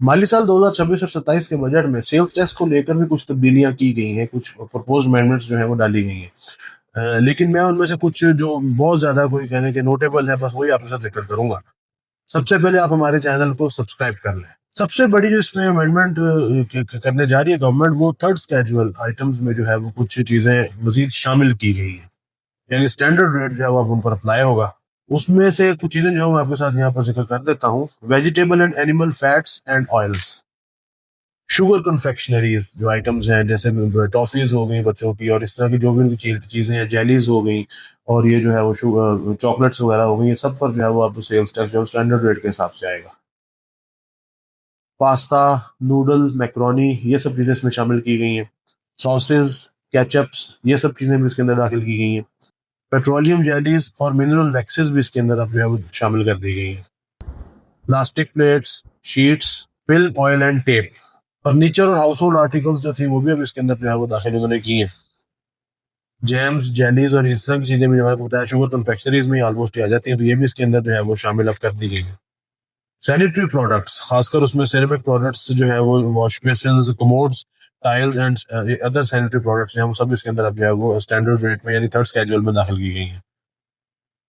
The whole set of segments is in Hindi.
माली साल 2026 और 27 के बजट में सेल्स टैक्स को लेकर भी कुछ तब्दीलियां की गई हैं, कुछ प्रपोज अमेंडमेंट्स जो है वो डाली गई हैं। लेकिन मैं उनमें से कुछ जो बहुत ज्यादा कोई कहने के नोटेबल है, बस वही आपके साथ जिक्र करूंगा। सबसे पहले आप हमारे चैनल को सब्सक्राइब कर लें। सबसे बड़ी जो इसमें अमेंडमेंट करने जा रही है गवर्नमेंट, वो थर्ड स्केड्यूल आइटम्स में जो है वो कुछ चीजें मजीद शामिल की गई है। यानी स्टैंडर्ड रेट जो है वो अब उन पर अप्लाई होगा। उसमें से कुछ चीजें जो मैं आपके साथ यहाँ पर जिक्र कर देता हूँ। Vegetable and animal fats and oils, sugar confectioneries जो आइटम्स हैं, जैसे टॉफीज हो गई बच्चों की, और इस तरह की जो भी उनकी चीजें हैं, जेलीज हो गई, और ये जो है वो शुगर चॉकलेट्स वगैरह हो गई, ये सब पर जो है वो आपको सेल्स टैक्स जो स्टैंडर्ड रेट के हिसाब से आएगा। पास्ता, नूडल, मैक्रोनी, ये सब चीजें इसमें शामिल की गई हैं। सॉसेज, केचप्स, ये सब चीजें भी इसके अंदर दाखिल की गई हैं। पेट्रोलियम जेलीज और मिनरल वैक्सेस भी इसके अंदर अब जो है वो शामिल कर दी गई हैं। Plastic plates, sheets, film, oil and tape, furniture और हाउस होल्ड आर्टिकल्स जो थी वो भी अब इसके अंदर जो है वो दाखिल उन्होंने की हैं। जैम्स, जेलीज और इस तरह की चीजें भी जो मैंने बताया शुगर कन्फेक्शनरीज में ऑलमोस्ट आ जाती हैं, तो ये भी इसके अंदर जो है वो शामिल अब कर दी गई है। सैनिटरी प्रोडक्ट्स, खासकर उसमें सेरेमिक प्रोडक्ट्स जो है वो wash basins, commodes, tiles and other sanitary products जो है वो सब इसके अंदर अब जो है वो स्टैंडर्ड रेट में यानी थर्ड स्केड्यूल में दाखिल की गई हैं।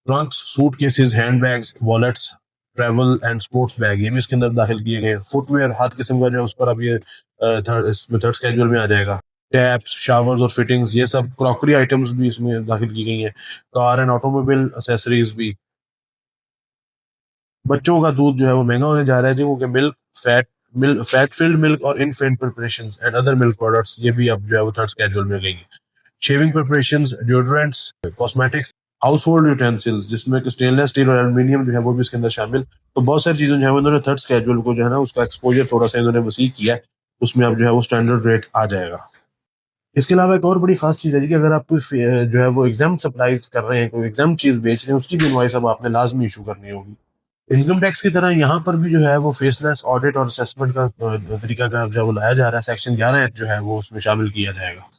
Trunks, suit cases, hand bags, wallets, travel and sports bag, ये भी इसके अंदर दाखिल किए गए हैं। फुटवेयर हर किस्म का जो है उस पर अब ये थर्ड स्केड्यूल में आ जाएगा। टैप्स, शावर्स और फिटिंग्स, ये सब क्रॉकरी आइटम्स भी इसमें दाखिल की गई हैं। कार एंड ऑटोमोबाइल एसेसरीज भी। बच्चों का दूध जो है वो महंगा होने जा रहा है जी, क्योंकि मिल्क फैट फिल्ड मिल्क और infant preparation and other milk products ये भी अब जो है वो थर्ड स्केड्यूल में गई हैं। Shaving preparations, deodorants, cosmetics, house hold utensils, जिसमें स्टेनलेस स्टील और एल्यूमिनियम जो है वो भी इसके अंदर शामिल। तो बहुत सारी चीजें जो है वो इन्होंने थर्ड स्केड्यूल को जो है ना उसका एक्सपोजर थोड़ा सा इन्होंने वसी किया है। उसमें अब जो है वो स्टैंडर्ड रेट आ जाएगा। इसके अलावा एक और बड़ी खास चीज है जी कि अगर आप कोई जो है वो एग्जाम सप्लाईज कर रहे हैं, कोई एग्जाम चीज बेच रहे हैं, उसकी भी इनवॉइस अब आपने लाजमी इशू करनी होगी। इनकम टैक्स की तरह यहाँ पर भी जो है वो फेसलेस ऑडिट और असेसमेंट का तरीका का जो है वो लाया जा रहा है। सेक्शन 11 जो है वो उसमें शामिल किया जाएगा।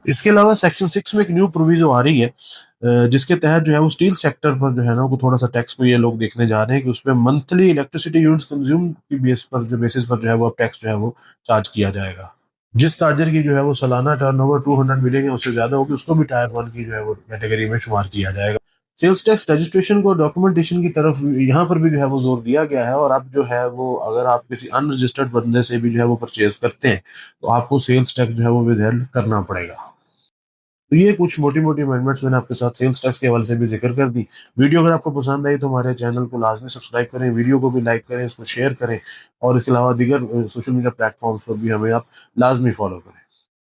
इसके अलावा सेक्शन 6 में एक न्यू प्रोविजो आ रही है, जिसके तहत जो है वो स्टील सेक्टर पर जो है ना वो थोड़ा सा टैक्स को ये लोग देखने जा रहे हैं कि उसमें मंथली इलेक्ट्रिसिटी यूनिट्स कंज्यूम की बेसिस पर जो है वो अब टैक्स जो है वो चार्ज किया जाएगा। जिस ताजर की जो है वो सालाना टर्नओवर 200 मिलियन या उससे ज्यादा होगी, उसको भी टायर 1 की जो है वो कैटेगरी में शुमार किया जाएगा। सेल्स टैक्स रजिस्ट्रेशन को डॉक्यूमेंटेशन की तरफ यहाँ पर भी जो है वो जोर दिया गया है, और अब जो है वो अगर आप किसी अनरजिस्टर्ड बंदे से भी जो है वो परचेज करते हैं, तो आपको सेल्स टैक्स जो है वो विदहेल्ड करना पड़ेगा। तो ये कुछ मोटी मोटी अमेंडमेंट्स मैंने आपके साथ सेल्स टैक्स के हवाले से भी जिक्र कर दी। वीडियो अगर आपको पसंद आई तो हमारे चैनल को लाजमी सब्सक्राइब करें, वीडियो को भी लाइक करें, इसको शेयर करें, और इसके अलावा दीगर सोशल मीडिया प्लेटफॉर्म्स पर भी हमें आप लाजमी फॉलो करें।